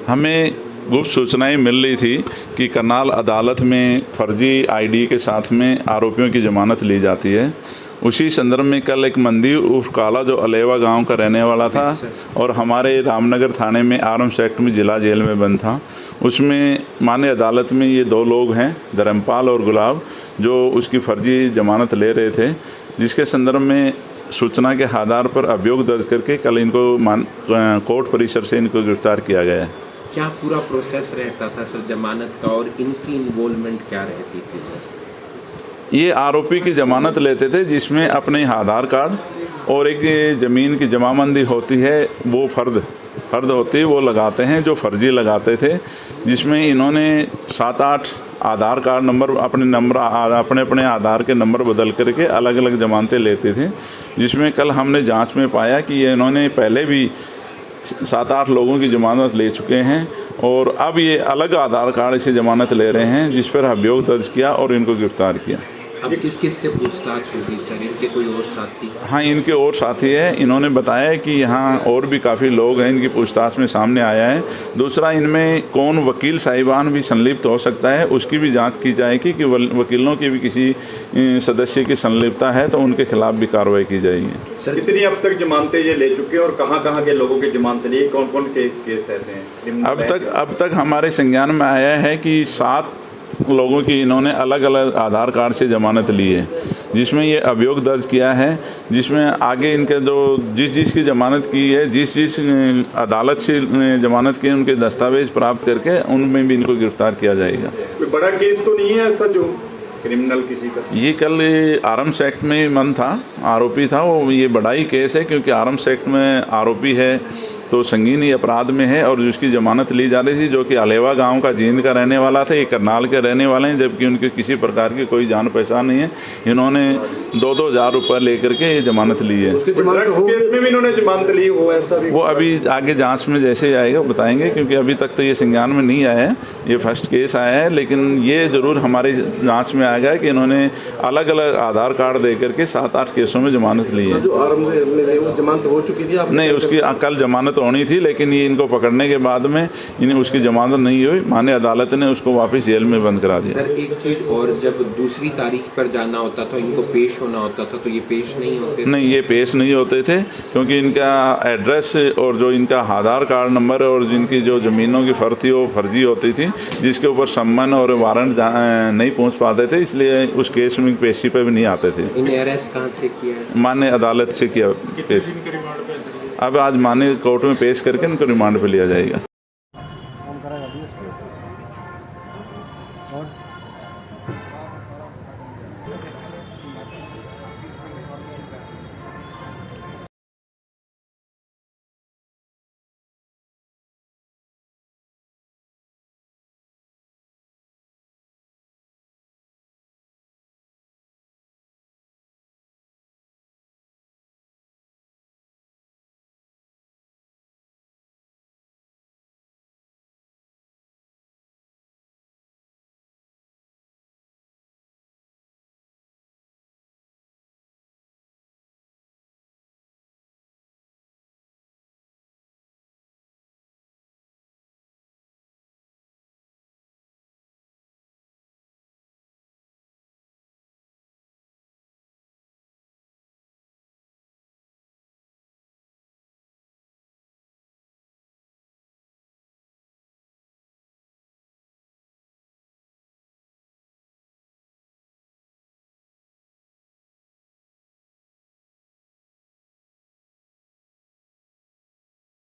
हमें गुप्त सूचनाएं मिल रही थी कि करनाल अदालत में फर्जी आईडी के साथ में आरोपियों की ज़मानत ली जाती है। उसी संदर्भ में कल एक मंदिर उर्फ काला जो अलेवा गांव का रहने वाला था और हमारे रामनगर थाने में आर्म्स एक्ट में जिला जेल में बंद था, उसमें माननीय अदालत में ये दो लोग हैं, धर्मपाल और गुलाब, जो उसकी फर्जी ज़मानत ले रहे थे, जिसके संदर्भ में सूचना के आधार पर अभियोग दर्ज करके कल इनको कोर्ट परिसर से इनको गिरफ्तार किया गया है। क्या पूरा प्रोसेस रहता था सर जमानत का और इनकी इन्वॉल्वमेंट क्या रहती थी सर? ये आरोपी की ज़मानत लेते थे जिसमें अपने आधार कार्ड और एक ज़मीन की जमाबंदी होती है, वो फ़र्द होती है, वो लगाते हैं, जो फर्जी लगाते थे, जिसमें इन्होंने 7-8 आधार कार्ड नंबर अपने आधार के नंबर बदल करके अलग अलग ज़मानतें लेते थे, जिसमें कल हमने जांच में पाया कि ये इन्होंने पहले भी 7-8 लोगों की ज़मानत ले चुके हैं और अब ये अलग आधार कार्ड से ज़मानत ले रहे हैं, जिस पर अभियोग दर्ज किया और इनको गिरफ्तार किया। अब किस किस से पूछताछ होगी सर? इनके कोई और साथी? हाँ, इनके और साथी हैं। इन्होंने बताया कि यहाँ और भी काफ़ी लोग हैं, इनकी पूछताछ में सामने आया है। दूसरा, इनमें कौन वकील साहिबान भी संलिप्त हो सकता है, उसकी भी जांच की जाएगी कि वकीलों की भी किसी सदस्य की संलिप्तता है तो उनके खिलाफ भी कार्रवाई की जाएगी। सर, कितनी अब तक जमानतें ये ले चुके हैं और कहाँ के लोगों की जमानत ली, कौन के केस ऐसे हैं? अब तक हमारे संज्ञान में आया है कि 7 लोगों की इन्होंने अलग अलग आधार कार्ड से ज़मानत ली है, जिसमें ये अभियोग दर्ज किया है, जिसमें आगे इनके जो जिस की ज़मानत की है, जिस अदालत से ज़मानत की, उनके दस्तावेज प्राप्त करके उनमें भी इनको गिरफ्तार किया जाएगा। कोई बड़ा केस तो नहीं है ऐसा जो क्रिमिनल किसी का? ये कल आर्म्स एक्ट में बंद था, आरोपी था वो, ये बड़ा ही केस है क्योंकि आर्म्स एक्ट में आरोपी है तो संगीन ही अपराध में है और जिसकी ज़मानत ली जा रही थी, जो कि अलेवा गांव का जींद का रहने वाला था, ये करनाल के रहने वाले हैं, जबकि उनके किसी प्रकार की कोई जान पहचान नहीं है। इन्होंने 2-2 हज़ार रुपये लेकर के ये ज़मानत ली है। केस में भी इन्होंने जमानत ली हो ऐसा भी? वो अभी आगे जांच में जैसे आएगा बताएंगे, क्योंकि अभी तक तो ये संज्ञान में नहीं आया है, ये फर्स्ट केस आया है, लेकिन ये ज़रूर हमारी जाँच में आ गया कि इन्होंने अलग अलग आधार कार्ड दे करके 7-8 केसों में ज़मानत ली है। जमानत हो चुकी थी? नहीं, उसकी कल ज़मानत होनी थी, लेकिन ये इनको पकड़ने के बाद में इन्हें उसकी ज़मानत नहीं हुई, माननीय अदालत ने उसको वापस जेल में बंद करा दिया। सर, एक चीज़ और, जब दूसरी तारीख पर जाना होता था, इनको पेश होना होता था, तो ये पेश नहीं होते? नहीं, ये पेश नहीं होते थे क्योंकि इनका एड्रेस और जो इनका आधार कार्ड नंबर और जिनकी जो ज़मीनों की फ़र्ज थी वो फर्जी होती थी, जिसके ऊपर सम्मन और वारंट नहीं पहुँच पाते थे, इसलिए उस केस में पेशी पर भी नहीं आते थे। इन्हें अरेस्ट कहाँ से किया है? माननीय अदालत से किया पेश। अब आज माननीय कोर्ट में पेश करके इनको रिमांड पे लिया जाएगा।